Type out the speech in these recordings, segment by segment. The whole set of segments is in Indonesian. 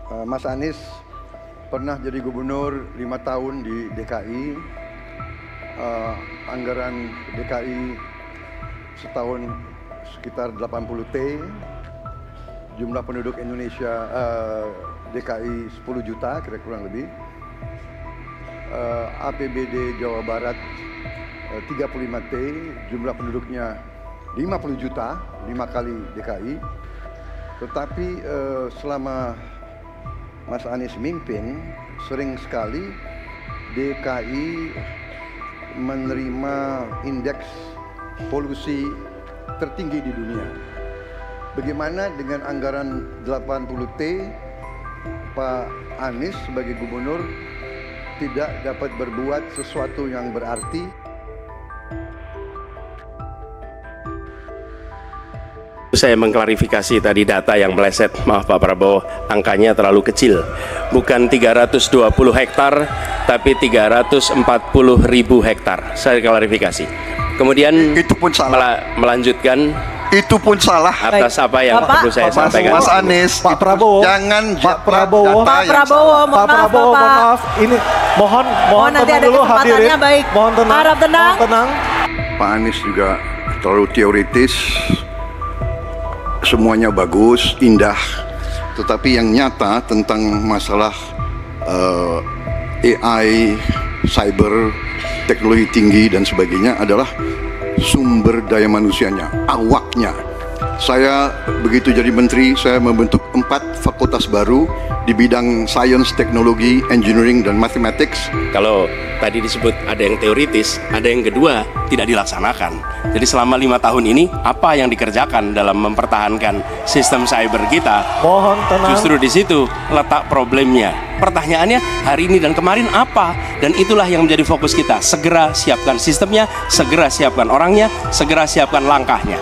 Mas Anies pernah jadi gubernur 5 tahun di DKI. Anggaran DKI setahun sekitar 80 T. Jumlah penduduk Indonesia DKI 10 juta kira kurang lebih. APBD Jawa Barat 35 T, jumlah penduduknya 50 juta, 5 kali DKI. Tetapi selama Mas Anies mimpin, sering sekali DKI menerima indeks polusi tertinggi di dunia. Bagaimana dengan anggaran 80 T, Pak Anies sebagai gubernur tidak dapat berbuat sesuatu yang berarti? Saya mengklarifikasi tadi data yang meleset, maaf Pak Prabowo, angkanya terlalu kecil. Bukan 320 hektar, tapi 340.000 hektar. Saya klarifikasi. Kemudian itu pun salah. Melanjutkan. Itu pun salah. Atas apa yang perlu saya sampaikan. Mas Anies, Pak Prabowo, jangan Pak Prabowo, Pak Prabowo, mohon maaf, ini mohon nanti tenang ada dulu kesempatannya, hadirin. baik. Mohon tenang. Harap tenang. Mohon tenang. Pak Anies juga terlalu teoritis. Semuanya bagus, indah, tetapi yang nyata tentang masalah AI, cyber, teknologi tinggi dan sebagainya adalah sumber daya manusianya, awaknya. Saya begitu jadi menteri, saya membentuk 4 fakultas baru di bidang sains, teknologi, engineering, dan mathematics. Kalau tadi disebut ada yang teoritis, ada yang kedua tidak dilaksanakan. Jadi selama 5 tahun ini, apa yang dikerjakan dalam mempertahankan sistem cyber kita? Mohon tenang. Justru di situ letak problemnya. Pertanyaannya hari ini dan kemarin apa? Dan itulah yang menjadi fokus kita. Segera siapkan sistemnya, segera siapkan orangnya, segera siapkan langkahnya.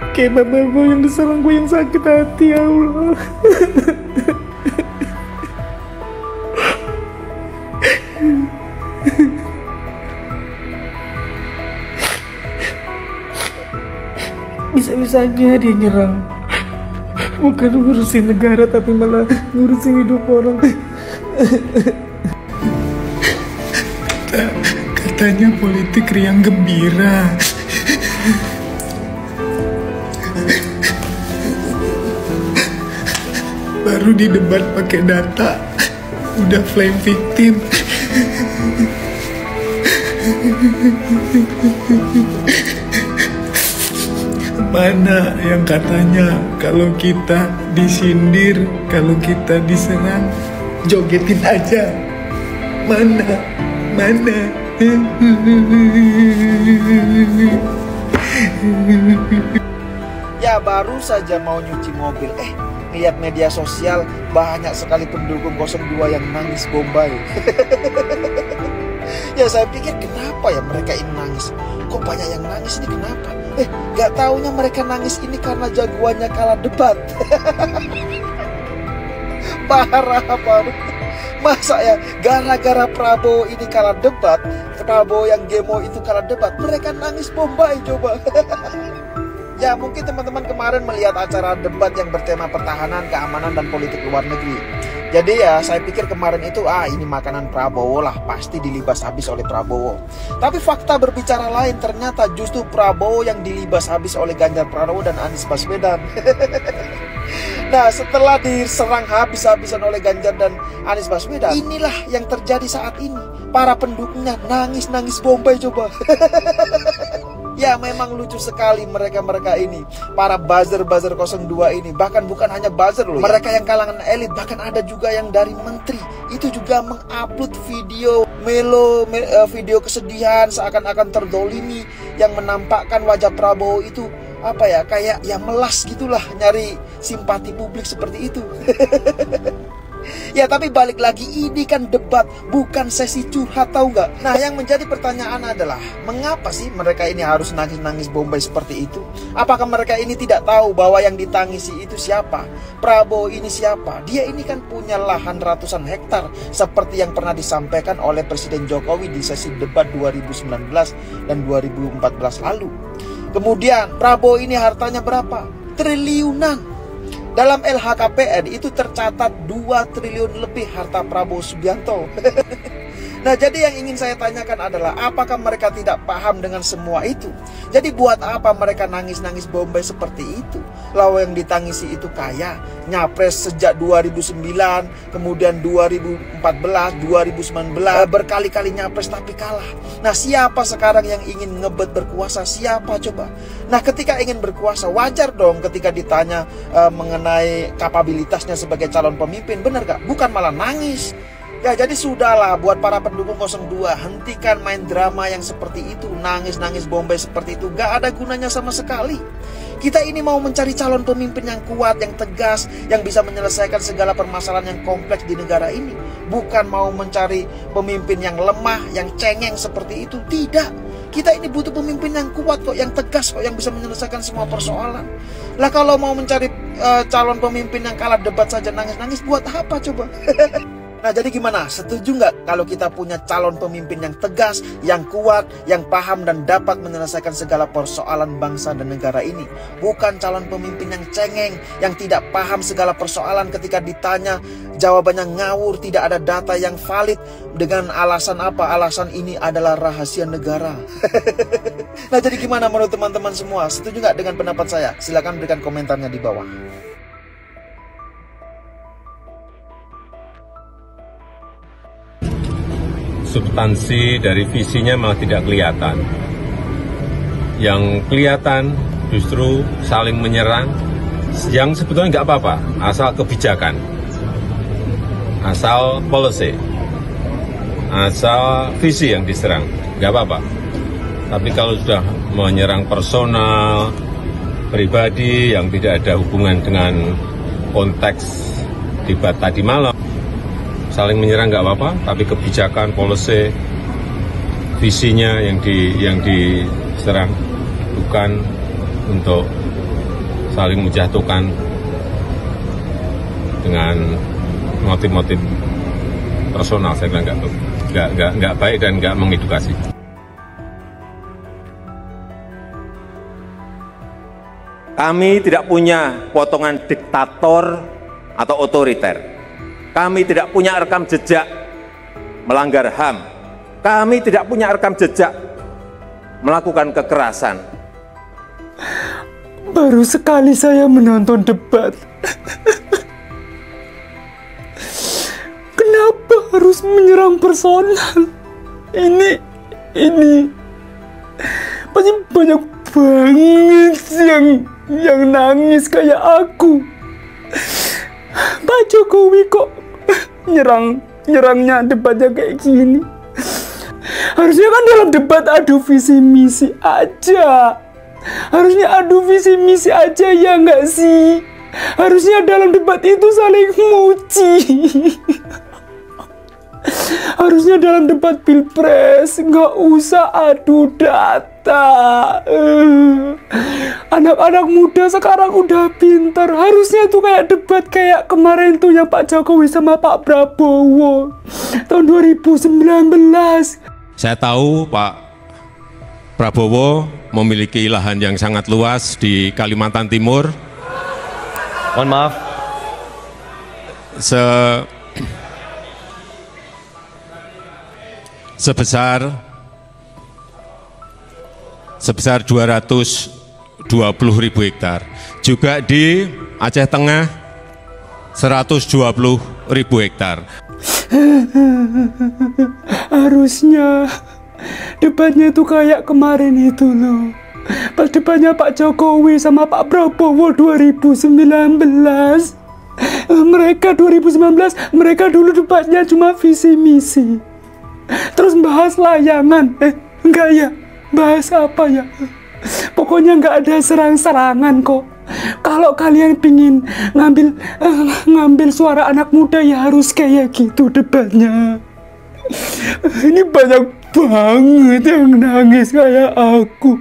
Kayak bapak gue yang diserang, gue yang sakit hati, ya Allah. Bisa-bisanya dia nyerang. Bukan ngurusin negara, tapi malah ngurusin hidup orang. Katanya politik riang gembira. Baru di debat pakai data, udah flame victim. Mana yang katanya kalau kita disindir, kalau kita diserang, jogetin aja. Mana? Ya baru saja mau nyuci mobil, lihat media sosial banyak sekali pendukung 02 yang nangis Bombay. Ya saya pikir kenapa ya mereka ini nangis? Kok banyak yang nangis ini kenapa? Gak taunya mereka nangis ini karena jagoannya kalah debat. Parah. Masa ya gara-gara Prabowo ini kalah debat, Prabowo yang gemo itu kalah debat, mereka nangis Bombay coba. Ya mungkin teman-teman kemarin melihat acara debat yang bertema pertahanan, keamanan, dan politik luar negeri. Jadi ya saya pikir kemarin itu ini makanan Prabowo lah, pasti dilibas habis oleh Prabowo. Tapi fakta berbicara lain, ternyata justru Prabowo yang dilibas habis oleh Ganjar Pranowo dan Anies Baswedan. Nah setelah diserang habis-habisan oleh Ganjar dan Anies Baswedan, inilah yang terjadi saat ini. Para pendukungnya nangis-nangis Bombay coba. Ya memang lucu sekali mereka ini, para buzzer-buzzer 02 ini. Bahkan bukan hanya buzzer loh, mereka yang kalangan elit, bahkan ada juga yang dari menteri. Itu juga mengupload video video kesedihan seakan-akan terdolimi, yang menampakkan wajah Prabowo itu kayak ya melas gitulah, nyari simpati publik seperti itu. Ya tapi balik lagi, ini kan debat, bukan sesi curhat, tahu nggak? Nah yang menjadi pertanyaan adalah, mengapa sih mereka ini harus nangis-nangis Bombay seperti itu? Apakah mereka ini tidak tahu bahwa yang ditangisi itu siapa? Prabowo ini siapa? Dia ini kan punya lahan ratusan hektar, seperti yang pernah disampaikan oleh Presiden Jokowi di sesi debat 2019 dan 2014 lalu. Kemudian Prabowo ini hartanya berapa? Triliunan. Dalam LHKPN itu tercatat 2 triliun lebih harta Prabowo Subianto. Nah jadi yang ingin saya tanyakan adalah, apakah mereka tidak paham dengan semua itu? Jadi buat apa mereka nangis-nangis Bombay seperti itu? Lalu yang ditangisi itu kaya, nyapres sejak 2009, kemudian 2014, 2019, berkali-kali nyapres tapi kalah. Nah siapa sekarang yang ingin ngebet berkuasa? Siapa coba? Nah ketika ingin berkuasa, wajar dong ketika ditanya mengenai kapabilitasnya sebagai calon pemimpin, benar gak? Bukan malah nangis. Ya jadi sudahlah buat para pendukung 02, hentikan main drama yang seperti itu, nangis-nangis Bombay seperti itu, gak ada gunanya sama sekali. Kita ini mau mencari calon pemimpin yang kuat, yang tegas, yang bisa menyelesaikan segala permasalahan yang kompleks di negara ini. Bukan mau mencari pemimpin yang lemah, yang cengeng seperti itu, tidak. Kita ini butuh pemimpin yang kuat kok, yang tegas kok, yang bisa menyelesaikan semua persoalan. Lah kalau mau mencari calon pemimpin yang kalah debat saja nangis-nangis, buat apa coba? Nah jadi gimana? Setuju nggak kalau kita punya calon pemimpin yang tegas, yang kuat, yang paham dan dapat menyelesaikan segala persoalan bangsa dan negara ini? Bukan calon pemimpin yang cengeng, yang tidak paham segala persoalan, ketika ditanya jawabannya ngawur, tidak ada data yang valid, dengan alasan apa? Alasan ini adalah rahasia negara. Nah jadi gimana menurut teman-teman semua? Setuju nggak dengan pendapat saya? Silahkan berikan komentarnya di bawah. Substansi dari visinya malah tidak kelihatan. Yang kelihatan justru saling menyerang, yang sebetulnya nggak apa-apa, asal kebijakan, asal policy, asal visi yang diserang, nggak apa-apa. Tapi kalau sudah menyerang personal, pribadi yang tidak ada hubungan dengan konteks debat tadi malam, saling menyerang nggak apa-apa, tapi kebijakan, policy, visinya yang diserang, bukan untuk saling menjatuhkan dengan motif-motif personal. Saya bilang nggak baik dan nggak mengedukasi. Kami tidak punya potongan diktator atau otoriter. Kami tidak punya rekam jejak melanggar HAM. Kami tidak punya rekam jejak melakukan kekerasan. Baru sekali saya menonton debat. Kenapa harus menyerang personal? Ini pasti banyak banget yang nangis kayak aku. Pak Jokowi kok nyerangnya debatnya kayak gini. Harusnya kan dalam debat adu visi misi aja. Harusnya adu visi misi aja, ya nggak sih? Harusnya dalam debat itu saling muji. Harusnya dalam debat pilpres nggak usah adu data. Anak-anak muda sekarang udah pintar. Harusnya tuh kayak debat kayak kemarin tuh yang Pak Jokowi sama Pak Prabowo tahun 2019. Saya tahu Pak Prabowo memiliki lahan yang sangat luas di Kalimantan Timur. Mohon maaf. Sebesar 220.000 hektar. Juga di Aceh Tengah 120.000 hektar. Harusnya debatnya itu kayak kemarin itu loh. Pas debatnya Pak Jokowi sama Pak Prabowo 2019. Mereka dulu debatnya cuma visi misi. Terus bahas layangan. Enggak ya? Bahas apa ya? Pokoknya nggak ada serang-serangan kok. Kalau kalian pingin ngambil suara anak muda ya harus kayak gitu debatnya. Ini banyak banget yang nangis kayak aku.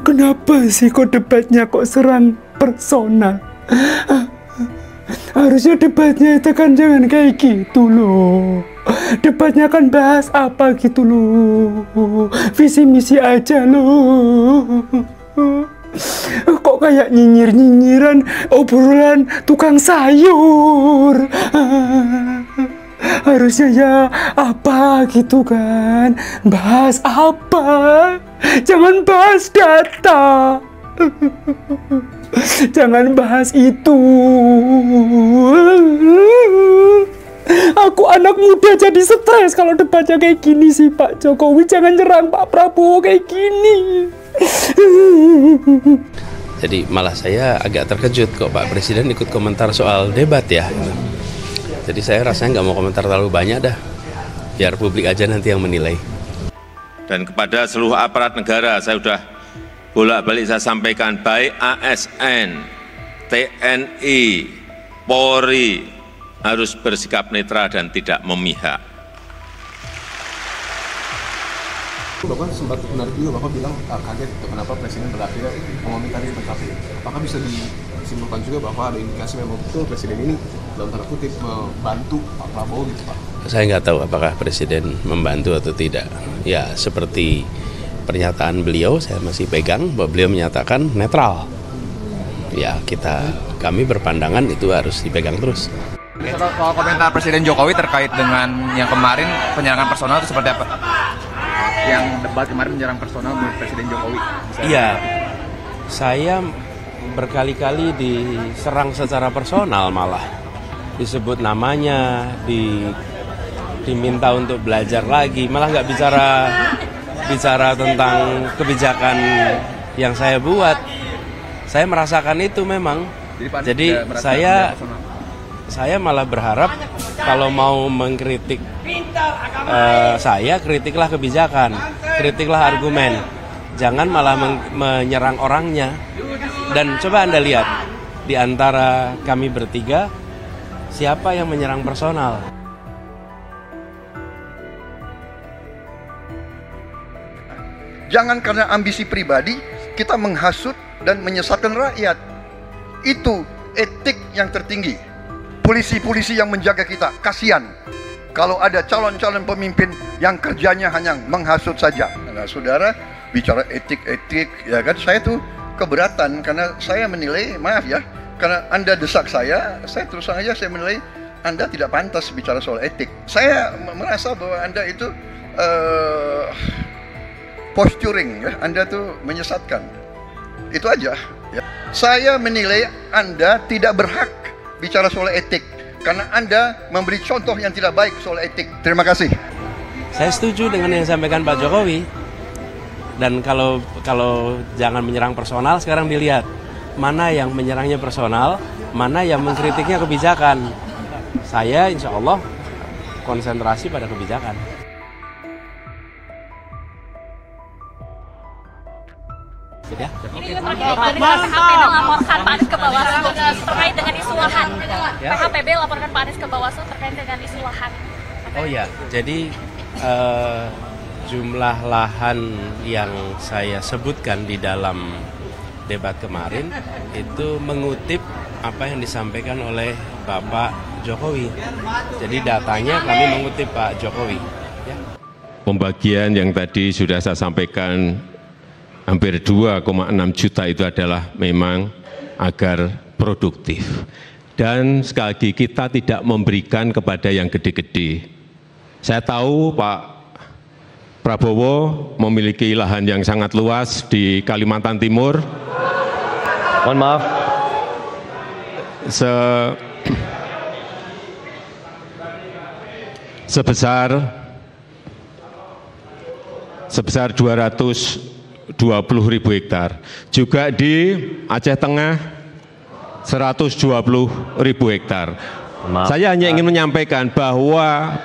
Kenapa sih kok debatnya kok serang personal? Harusnya debatnya itu kan jangan kayak gitu loh. Debatnya kan bahas apa gitu loh. Visi misi aja loh. Kok kayak nyinyir-nyinyiran obrolan tukang sayur. Harusnya ya apa gitu kan. Bahas apa. Jangan bahas data. Jangan bahas itu. Aku anak muda jadi stres kalau debatnya kayak gini sih Pak Jokowi. Jangan nyerang Pak Prabowo kayak gini. Jadi malah saya agak terkejut kok Pak Presiden ikut komentar soal debat ya. Jadi saya rasanya nggak mau komentar terlalu banyak dah. Biar publik aja nanti yang menilai. Dan kepada seluruh aparat negara saya sudah bolak-balik saya sampaikan, baik ASN, TNI, Polri harus bersikap netral dan tidak memihak. Bapak sempat menarik juga, Bapak bilang kaget kenapa Presiden berakhir mengomentari tentang KPU. Apakah bisa disimpulkan juga bahwa ada indikasi memang betul Presiden ini dalam tanda kutip membantu Pak Prabowo gitu Pak? Saya nggak tahu apakah Presiden membantu atau tidak. Ya seperti pernyataan beliau, saya masih pegang bahwa beliau menyatakan netral. Ya kami berpandangan itu harus dipegang terus. Soal komentar Presiden Jokowi terkait dengan yang kemarin penyerangan personal itu seperti apa? Yang debat kemarin menyerang personal menurut Presiden Jokowi. Iya, saya berkali-kali diserang secara personal malah. Disebut namanya, diminta untuk belajar lagi, malah nggak bicara tentang kebijakan yang saya buat. Saya merasakan itu memang. Jadi saya malah berharap kalau mau mengkritik saya, kritiklah kebijakan, kritiklah argumen, jangan malah menyerang orangnya. Dan coba Anda lihat di antara kami bertiga siapa yang menyerang personal. Jangan karena ambisi pribadi kita menghasut dan menyesatkan rakyat. Itu etik yang tertinggi. Polisi-polisi yang menjaga kita, kasihan kalau ada calon-calon pemimpin yang kerjanya hanya menghasut saja. Nah, saudara bicara etik-etik, ya kan, saya tuh keberatan karena saya menilai, maaf ya, karena Anda desak saya terus terang aja saya menilai Anda tidak pantas bicara soal etik. Saya merasa bahwa Anda itu posturing, ya, Anda tuh menyesatkan. Itu aja. Ya. Saya menilai Anda tidak berhak bicara soal etik karena Anda memberi contoh yang tidak baik soal etik. Terima kasih. Saya setuju dengan yang disampaikan Pak Jokowi. Dan kalau jangan menyerang personal, sekarang dilihat mana yang menyerangnya personal, mana yang mengkritiknya kebijakan. Saya insya Allah konsentrasi pada kebijakan. Ya. PHPB laporkan Pak Anies ke Bawaslu terkait dengan isu lahan. PHPB laporkan Pak Anies ke Bawaslu terkait dengan isu lahan. Oh ya, jadi jumlah lahan yang saya sebutkan di dalam debat kemarin itu mengutip apa yang disampaikan oleh Bapak Jokowi. Jadi datanya kami mengutip Pak Jokowi. Ya. Pembagian yang tadi sudah saya sampaikan hampir 2,6 juta itu adalah memang agar produktif. Dan sekali lagi kita tidak memberikan kepada yang gede-gede. Saya tahu Pak Prabowo memiliki lahan yang sangat luas di Kalimantan Timur. Mohon maaf. Sebesar 220.000 hektar. Juga di Aceh Tengah 120.000 hektar. Saya hanya ingin menyampaikan bahwa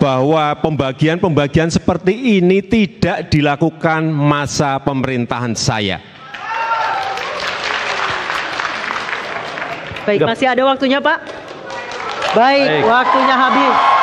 bahwa pembagian-pembagian seperti ini tidak dilakukan masa pemerintahan saya. Baik, masih ada waktunya Pak. Baik, waktunya habis.